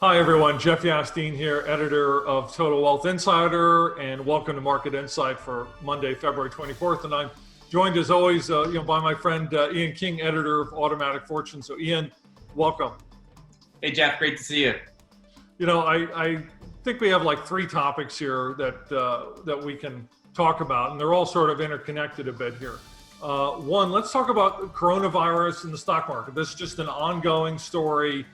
Hi, everyone. Jeff Yasteen here, editor of Total Wealth Insider, and welcome to Market Insight for Monday, February 24th. And I'm joined, as always, by my friend Ian King, editor of Automatic Fortune. So, Ian, welcome. Hey, Jeff, great to see you. I think we have like three topics here that we can talk about, and they're all sort of interconnected a bit here. One, let's talk about coronavirus in the stock market. This is just an ongoing story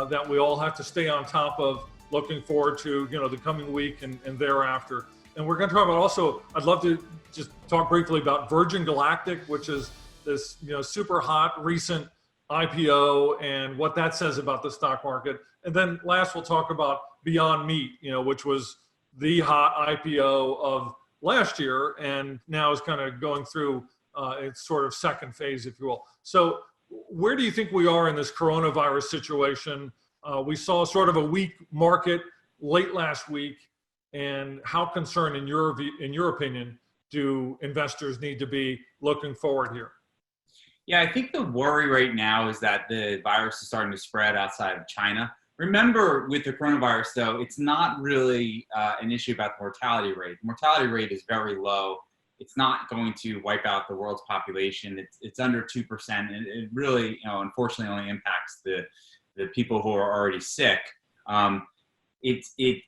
that we all have to stay on top of, looking forward to, the coming week and thereafter. And we're going to talk about also, I'd love to just talk briefly about Virgin Galactic, which is this, super hot recent IPO and what that says about the stock market. And then last, we'll talk about Beyond Meat, which was the hot IPO of last year and now is kind of going through its sort of second phase, if you will. So where do you think we are in this coronavirus situation? We saw sort of a weak market late last week, and how concerned, in your opinion, do investors need to be looking forward here? Yeah, I think the worry right now is that the virus is starting to spread outside of China. Remember, with the coronavirus, though, it's not really an issue about the mortality rate. The mortality rate is very low. It's not going to wipe out the world's population. It's under 2%, and it really, unfortunately, only impacts the people who are already sick.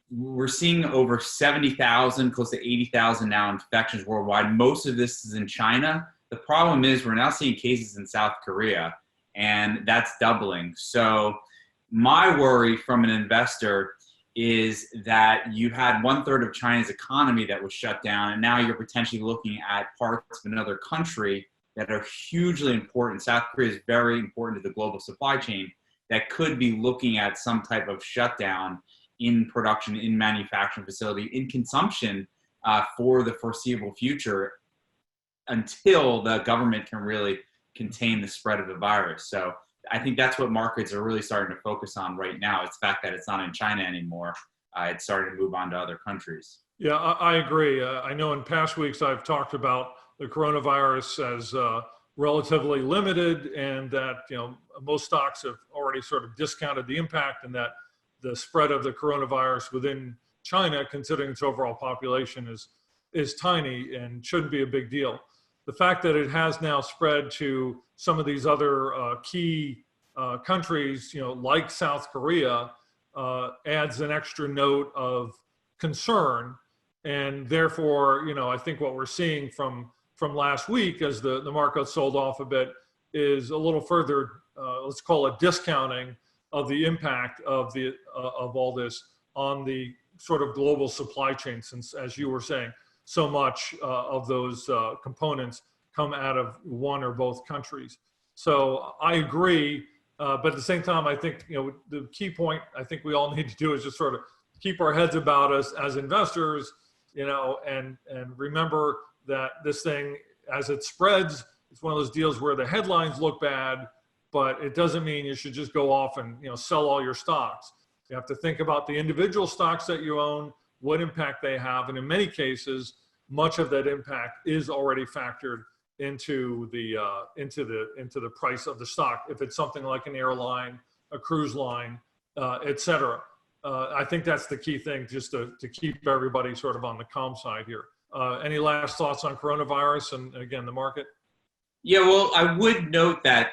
We're seeing over 70,000, close to 80,000 now infections worldwide. Most of this is in China. The problem is we're now seeing cases in South Korea, and that's doubling. So my worry from an investor is that you had 1/3 of China's economy that was shut down, and now you're potentially looking at parts of another country that are hugely important. South Korea is very important to the global supply chain, that could be looking at some type of shutdown in production, in manufacturing facility, in consumption for the foreseeable future until the government can really contain the spread of the virus. So I think that's what markets are really starting to focus on right now. It's the fact that it's not in China anymore. It's starting to move on to other countries. Yeah, I agree. I know in past weeks I've talked about the coronavirus as relatively limited, and that most stocks have already sort of discounted the impact, and that the spread of the coronavirus within China, considering its overall population, is tiny and shouldn't be a big deal. The fact that it has now spread to some of these other key countries, like South Korea, adds an extra note of concern. And therefore, I think what we're seeing from last week, as the market sold off a bit, is a little further, let's call it, discounting of the impact of all this on the sort of global supply chain, since, as you were saying, so much of those components come out of one or both countries. So I agree, but at the same time, I think the key point I think we all need to do is just sort of keep our heads about us as investors, and remember that this thing, as it spreads, it's one of those deals where the headlines look bad, but it doesn't mean you should just go off and sell all your stocks. You have to think about the individual stocks that you own, what impact they have, and in many cases, much of that impact is already factored into the price of the stock. If it's something like an airline, a cruise line, et cetera. I think that's the key thing, just to keep everybody sort of on the calm side here. Any last thoughts on coronavirus and, again, the market? Yeah, well, I would note that,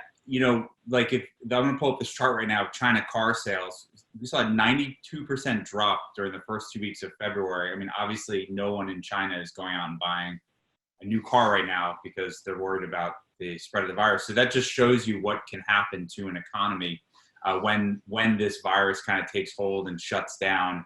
like, if I'm going to pull up this chart right now of China car sales, we saw a 92% drop during the first 2 weeks of February. I mean, obviously, no one in China is going out and buying a new car right now because they're worried about the spread of the virus. So that just shows you what can happen to an economy when this virus kind of takes hold and shuts down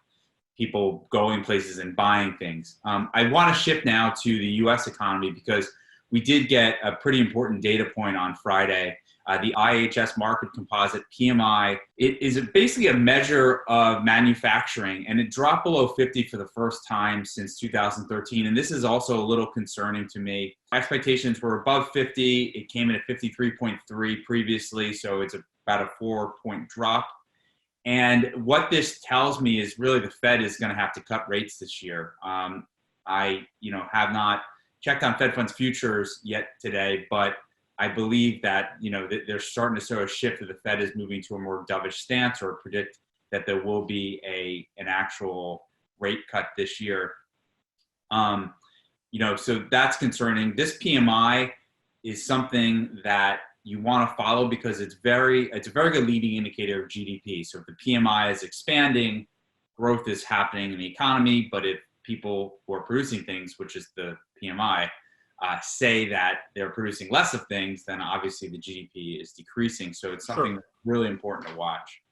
people going places and buying things. I want to shift now to the U.S. economy, because we did get a pretty important data point on Friday. The IHS Market Composite PMI. It is basically a measure of manufacturing, and it dropped below 50 for the first time since 2013. And this is also a little concerning to me. Expectations were above 50. It came in at 53.3 previously, so it's about a 4-point drop. And what this tells me is really the Fed is going to have to cut rates this year. I have not checked on Fed funds futures yet today, but I believe that they're starting to sort of shift that the Fed is moving to a more dovish stance, or predict that there will be an actual rate cut this year. So that's concerning. This PMI is something that you want to follow because it's a very good leading indicator of GDP. So if the PMI is expanding, growth is happening in the economy. But if people who are producing things, which is the PMI, say that they're producing less of things, then obviously the GDP is decreasing. So it's something that's really important to watch.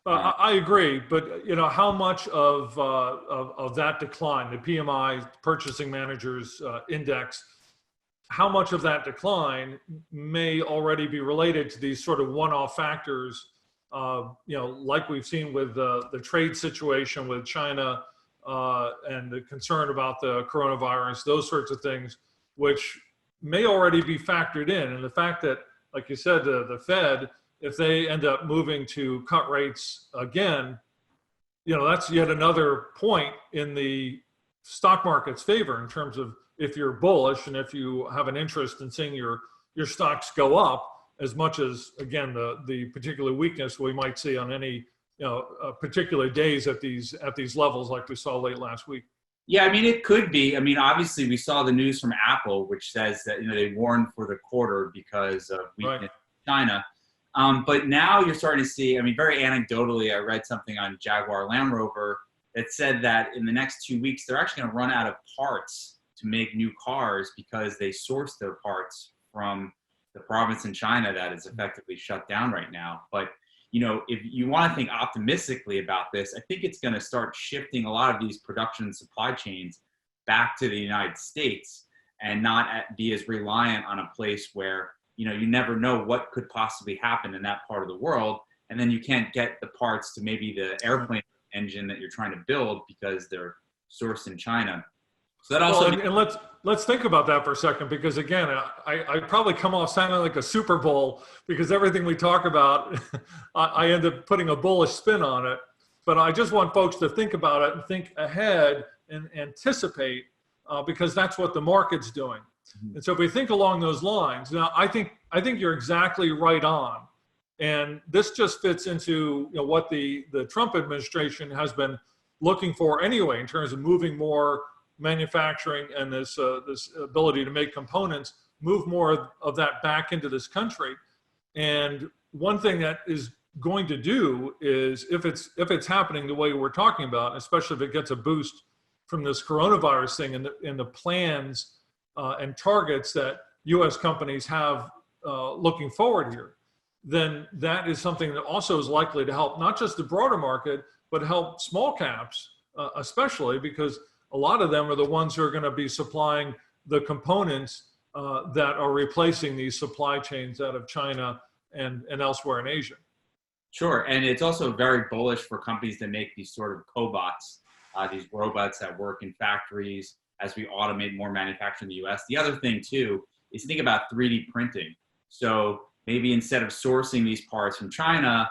I agree, but how much of that decline, the PMI Purchasing Managers Index, how much of that decline may already be related to these sort of one-off factors, like we've seen with the trade situation with China and the concern about the coronavirus, those sorts of things, which may already be factored in. And the fact that, like you said, the Fed, if they end up moving to cut rates again, that's yet another point in the stock market's favor in terms of if you're bullish and if you have an interest in seeing your stocks go up, as much as, again, the particular weakness we might see on any particular days at these levels like we saw late last week. Yeah, I mean, it could be. I mean, obviously, we saw the news from Apple, which says that they warned for the quarter because of weakness in China. But now you're starting to see, I mean, very anecdotally, I read something on Jaguar Land Rover that said that in the next 2 weeks, they're actually going to run out of parts to make new cars because they source their parts from the province in China that is effectively shut down right now. But, if you want to think optimistically about this, I think it's going to start shifting a lot of these production and supply chains back to the United States and not be as reliant on a place where you never know what could possibly happen in that part of the world. And then you can't get the parts to maybe the airplane engine that you're trying to build because they're sourced in China. So that also. Well, and let's think about that for a second, because again, I probably come off sounding like a Super Bowl because everything we talk about, I end up putting a bullish spin on it. But I just want folks to think about it and think ahead and anticipate because that's what the market's doing. And so if we think along those lines, now I think you're exactly right on. And this just fits into what the Trump administration has been looking for anyway, in terms of moving more manufacturing and this ability to make components, move more of that back into this country. And one thing that is going to do is, if it's happening the way we're talking about, especially if it gets a boost from this coronavirus thing and the plans and targets that U.S. companies have looking forward here, then that is something that also is likely to help not just the broader market, but help small caps, especially because a lot of them are the ones who are going to be supplying the components that are replacing these supply chains out of China and elsewhere in Asia. Sure, and it's also very bullish for companies that make these sort of cobots, these robots that work in factories as we automate more manufacturing in the US. The other thing too is think about 3D printing. So maybe instead of sourcing these parts from China,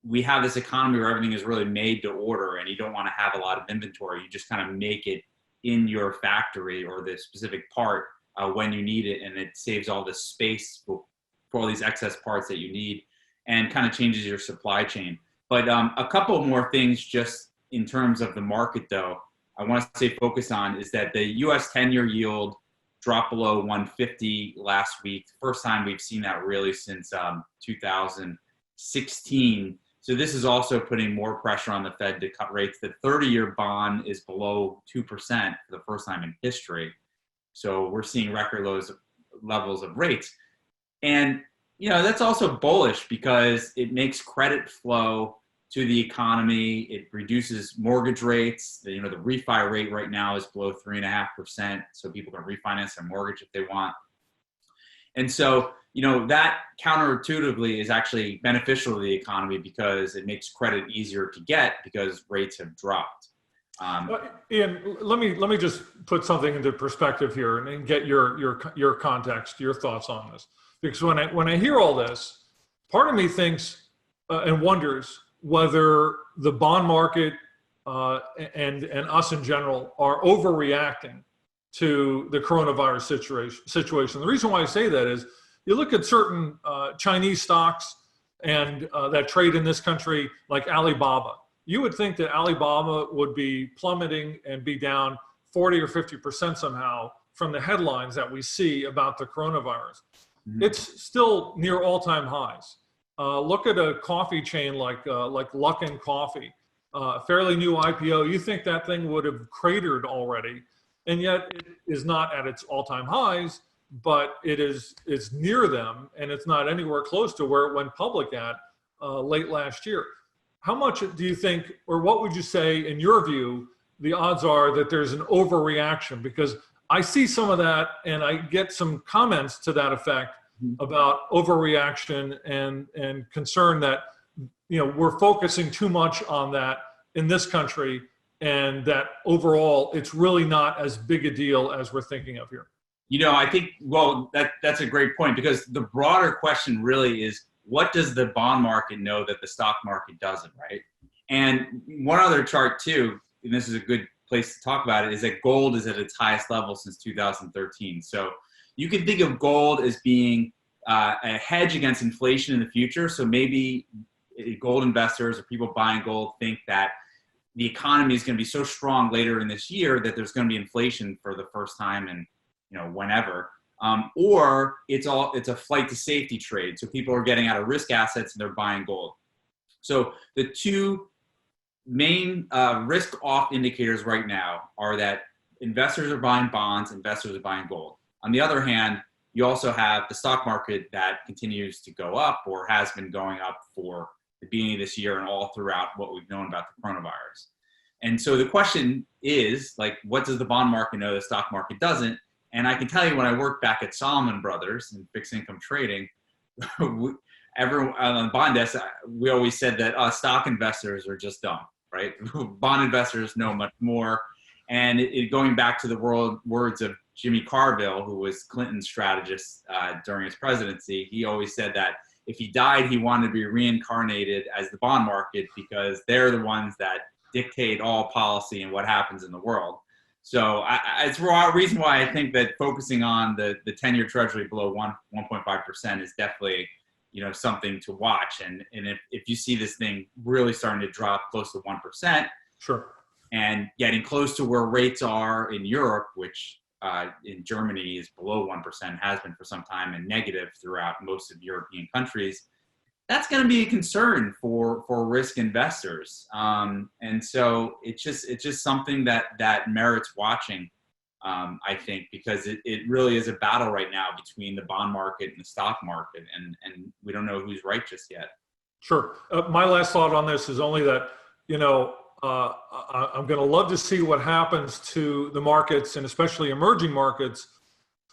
we have this economy where everything is really made to order and you don't want to have a lot of inventory. You just kind of make it in your factory or the specific part when you need it, and it saves all this space for all these excess parts that you need and kind of changes your supply chain. But a couple more things just in terms of the market though, I want to say focus on is that the US 10-year yield dropped below 150 last week. First time we've seen that really since 2016. So this is also putting more pressure on the Fed to cut rates. The 30-year bond is below 2% for the first time in history. So we're seeing record levels of rates. And, that's also bullish because it makes credit flow to the economy. It reduces mortgage rates. The refi rate right now is below 3.5%. So people can refinance their mortgage if they want. And so, that counterintuitively is actually beneficial to the economy because it makes credit easier to get because rates have dropped. Ian, let me just put something into perspective here and get your context, your thoughts on this. Because when I hear all this, part of me thinks and wonders whether the bond market and us in general are overreacting to the coronavirus situation. The reason why I say that is you look at certain Chinese stocks and that trade in this country, like Alibaba. you would think that Alibaba would be plummeting and be down 40 or 50% somehow from the headlines that we see about the coronavirus. Mhm. It's still near all-time highs. Look at a coffee chain like Luckin Coffee, fairly new IPO. You think that thing would have cratered already, and yet it is not at its all-time highs, but it's near them, and it's not anywhere close to where it went public at late last year. How much do you think, or what would you say, in your view, the odds are that there's an overreaction? Because I see some of that, and I get some comments to that effect about overreaction and concern that we're focusing too much on that in this country, and that overall it's really not as big a deal as we're thinking of here. I think, well, that's a great point, because the broader question really is, what does the bond market know that the stock market doesn't, right? And one other chart too, and this is a good place to talk about it, is that gold is at its highest level since 2013. So you can think of gold as being a hedge against inflation in the future. So maybe gold investors or people buying gold think that the economy is going to be so strong later in this year that there's going to be inflation for the first time in whenever. Or it's a flight to safety trade. So people are getting out of risk assets and they're buying gold. So the two main risk off indicators right now are that investors are buying bonds, investors are buying gold. On the other hand, you also have the stock market that continues to go up, or has been going up for the beginning of this year and all throughout what we've known about the coronavirus. And so the question is, what does the bond market know the stock market doesn't? And I can tell you, when I worked back at Solomon Brothers in fixed income trading, everyone on the bond desk, we always said that stock investors are just dumb, right? Bond investors know much more. And going back to the words of Jimmy Carville, who was Clinton's strategist during his presidency, he always said that if he died, he wanted to be reincarnated as the bond market, because they're the ones that dictate all policy and what happens in the world. So it's a reason why I think that focusing on the 10-year Treasury below 1.5% is definitely something to watch. And if you see this thing really starting to drop close to 1%, sure, and getting close to where rates are in Europe, which in Germany is below 1%, has been for some time, and negative throughout most of European countries, that's going to be a concern for risk investors. And so it's just something that merits watching, I think, because it really is a battle right now between the bond market and the stock market, and we don't know who's right just yet. Sure. My last thought on this is only that, I'm going to love to see what happens to the markets, and especially emerging markets,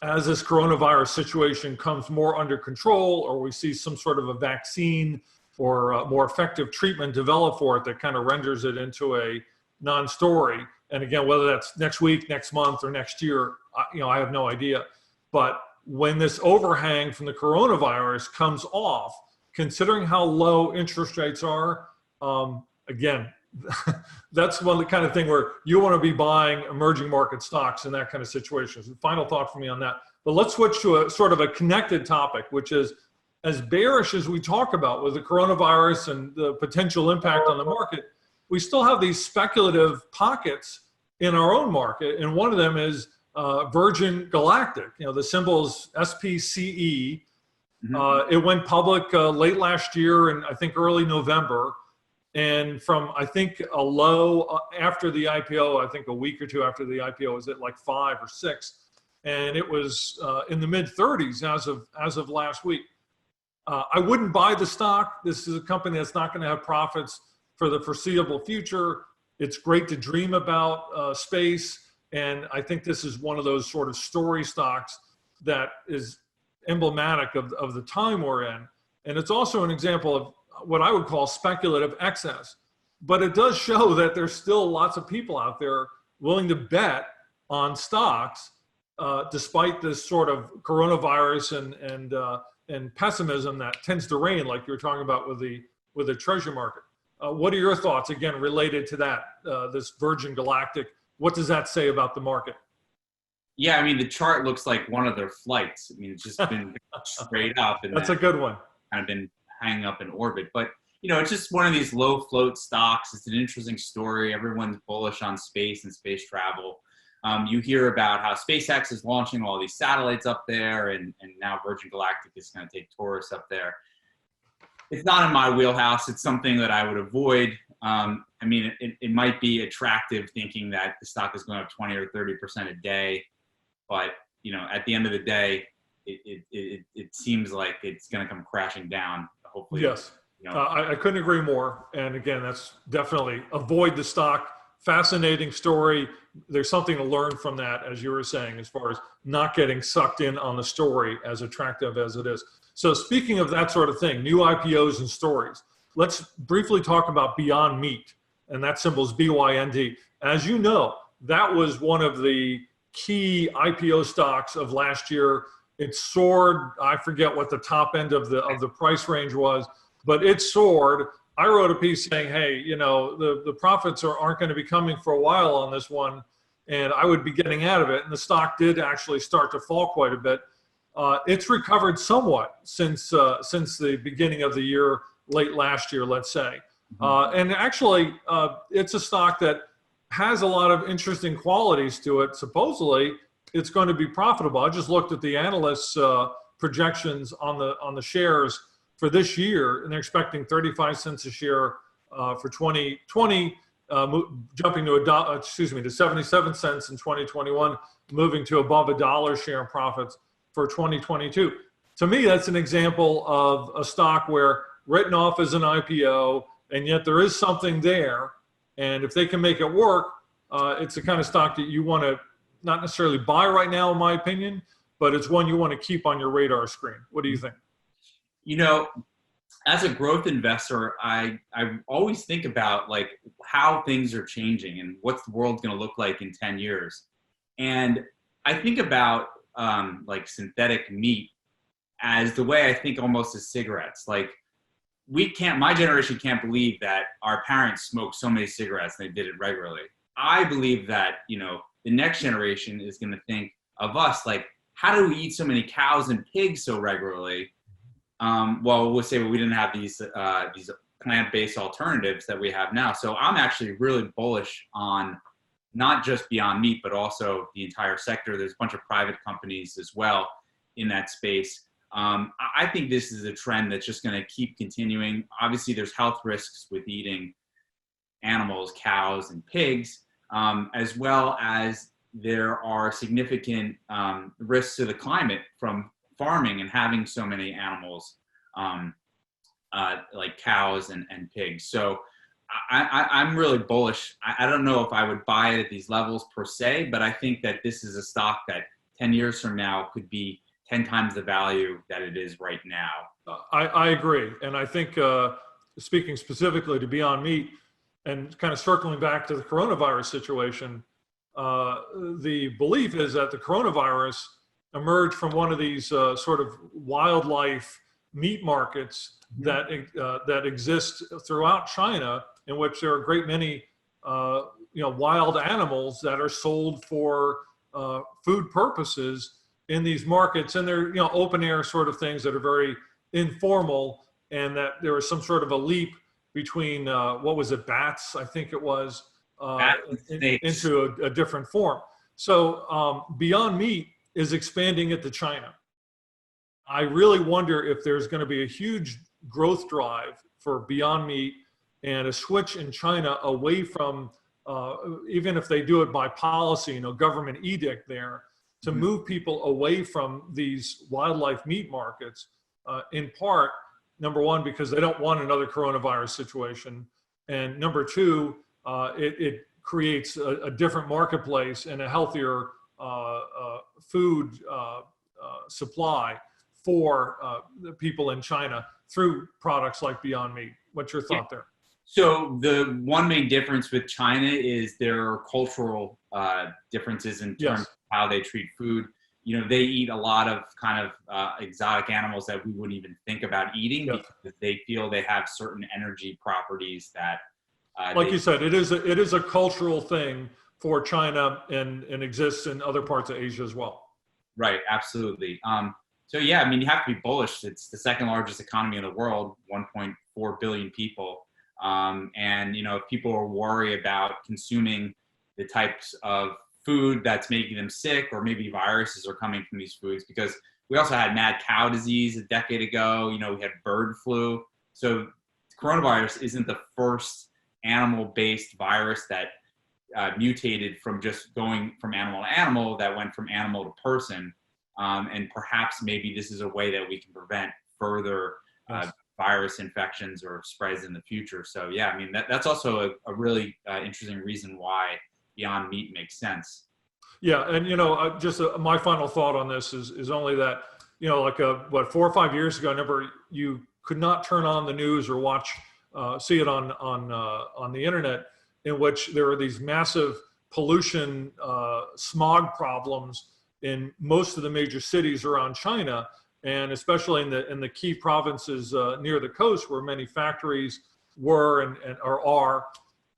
as this coronavirus situation comes more under control, or we see some sort of a vaccine or a more effective treatment develop for it that kind of renders it into a non-story. And again, whether that's next week, next month, or next year, I have no idea. But when this overhang from the coronavirus comes off, considering how low interest rates are, again, that's one of the kind of thing where you want to be buying emerging market stocks in that kind of situation. So final thought for me on that. But let's switch to a sort of a connected topic, which is, as bearish as we talk about with the coronavirus and the potential impact on the market, we still have these speculative pockets in our own market. And one of them is Virgin Galactic. The symbol is SPCE. Mm-hmm. It went public late last year, and I think early November. And from, I think, a low after the IPO, I think a week or two after the IPO, was at like 5 or 6. And it was in the mid 30s as of last week. I wouldn't buy the stock. This is a company that's not going to have profits for the foreseeable future. It's great to dream about space. And I think this is one of those sort of story stocks that is emblematic of the time we're in. And it's also an example of what I would call speculative excess. But it does show that there's still lots of people out there willing to bet on stocks, despite this sort of coronavirus and pessimism that tends to reign, like you were talking about with the treasury market. What are your thoughts, again, related to that, this Virgin Galactic? What does that say about the market? Yeah, I mean, the chart looks like one of their flights. I mean, it's just been straight up. And that's a good one. Kind of been hanging up in orbit. But it's just one of these low float stocks. It's an interesting story. Everyone's bullish on space and space travel. You hear about how SpaceX is launching all these satellites up there, and now Virgin Galactic is going to take tourists up there. It's not in my wheelhouse. It's something that I would avoid. It might be attractive thinking that the stock is going up 20 or 30% a day, but at the end of the day, it seems like it's going to come crashing down. Hopefully, yes. I couldn't agree more. And again, that's definitely avoid the stock. Fascinating story. There's something to learn from that, as you were saying, as far as not getting sucked in on the story, as attractive as it is. So speaking of that sort of thing, new IPOs and stories, let's briefly talk about Beyond Meat, and that symbol is BYND. As you know, that was one of the key IPO stocks of last year. It soared. I forget what the top end of the price range was, but it soared. I wrote a piece saying, hey, the profits aren't going to be coming for a while on this one, and I would be getting out of it. And the stock did actually start to fall quite a bit. It's recovered somewhat since the beginning of the year, late last year, let's say. And actually, it's a stock that has a lot of interesting qualities to it. Supposedly, it's going to be profitable. I just looked at the analysts' projections on the shares for this year, and they're expecting 35 cents a share for 2020, jumping to to 77 cents in 2021, moving to above $1 share in profits for 2022. To me, that's an example of a stock where written off as an IPO, and yet there is something there. And if they can make it work, it's the kind of stock that you want to not necessarily buy right now, in my opinion, but it's one you want to keep on your radar screen. What do you think? As a growth investor, I always think about like how things are changing and what's the world going to look like in 10 years. And I think about like synthetic meat as the way I think almost as cigarettes. Like my generation can't believe that our parents smoked so many cigarettes and they did it regularly. I believe that, the next generation is going to think of us like, how do we eat so many cows and pigs so regularly? We'll say we didn't have these plant-based alternatives that we have now. So I'm actually really bullish on not just Beyond Meat, but also the entire sector. There's a bunch of private companies as well in that space. I think this is a trend that's just going to keep continuing. Obviously, there's health risks with eating animals, cows, and pigs, as well as there are significant risks to the climate from farming and having so many animals like cows and pigs. So I'm really bullish. I don't know if I would buy it at these levels per se, but I think that this is a stock that 10 years from now could be 10 times the value that it is right now. I agree. And I think speaking specifically to Beyond Meat and kind of circling back to the coronavirus situation, the belief is that the coronavirus emerged from one of these sort of wildlife meat markets that exist throughout China, in which there are a great many wild animals that are sold for food purposes in these markets, and they're open air sort of things that are very informal, and that there was some sort of a leap between what was it, bats, I think it was, into a different form. So Beyond Meat is expanding it to China. I really wonder if there's going to be a huge growth drive for Beyond Meat and a switch in China away from, even if they do it by policy, government edict there, to move people away from these wildlife meat markets, in part, number one, because they don't want another coronavirus situation. And number two, it creates a different marketplace and a healthier food supply for the people in China through products like Beyond Meat. What's your thought there? So the one main difference with China is there are cultural differences in terms of how they treat food. They eat a lot of kind of exotic animals that we wouldn't even think about eating because they feel they have certain energy properties that like you said, it is a cultural thing for China and exists in other parts of Asia as well. Right, absolutely. So yeah, I mean, you have to be bullish. It's the second largest economy in the world, 1.4 billion people. And if people are worried about consuming the types of food that's making them sick, or maybe viruses are coming from these foods, because we also had mad cow disease a decade ago. We had bird flu. So coronavirus isn't the first animal-based virus that mutated from just going from animal to animal, that went from animal to person. And perhaps maybe this is a way that we can prevent further virus infections or spreads in the future. So yeah, I mean, that's also a really interesting reason why Beyond Meat makes sense. Yeah, and just my final thought on this is only that, like 4 or 5 years ago, you could not turn on the news or see it on the internet, in which there are these massive pollution, smog problems in most of the major cities around China, and especially in the key provinces near the coast where many factories were and are.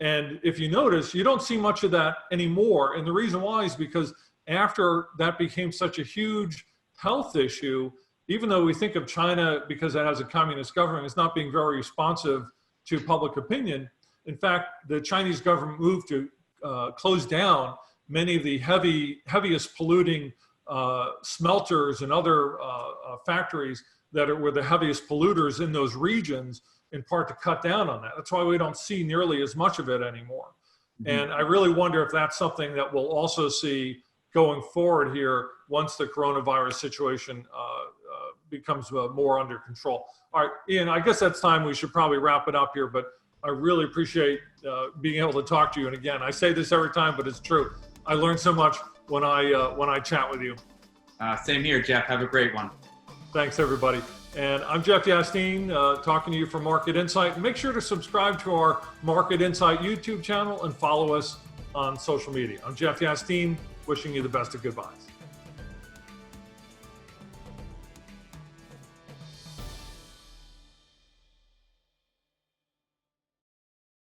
And if you notice, you don't see much of that anymore. And the reason why is because after that became such a huge health issue, even though we think of China, because it has a communist government, as not being very responsive to public opinion, in fact, the Chinese government moved to close down many of the heaviest polluting smelters and other factories that were the heaviest polluters in those regions, in part to cut down on that. That's why we don't see nearly as much of it anymore. Mm-hmm. And I really wonder if that's something that we'll also see going forward here once the coronavirus situation becomes more under control. All right, Ian, I guess that's time we should probably wrap it up here, but I really appreciate being able to talk to you. And again, I say this every time, but it's true. I learn so much when I chat with you. Same here, Jeff. Have a great one. Thanks, everybody. And I'm Jeff Yasteen, talking to you from Market Insight. And make sure to subscribe to our Market Insight YouTube channel and follow us on social media. I'm Jeff Yasteen, wishing you the best of goodbyes.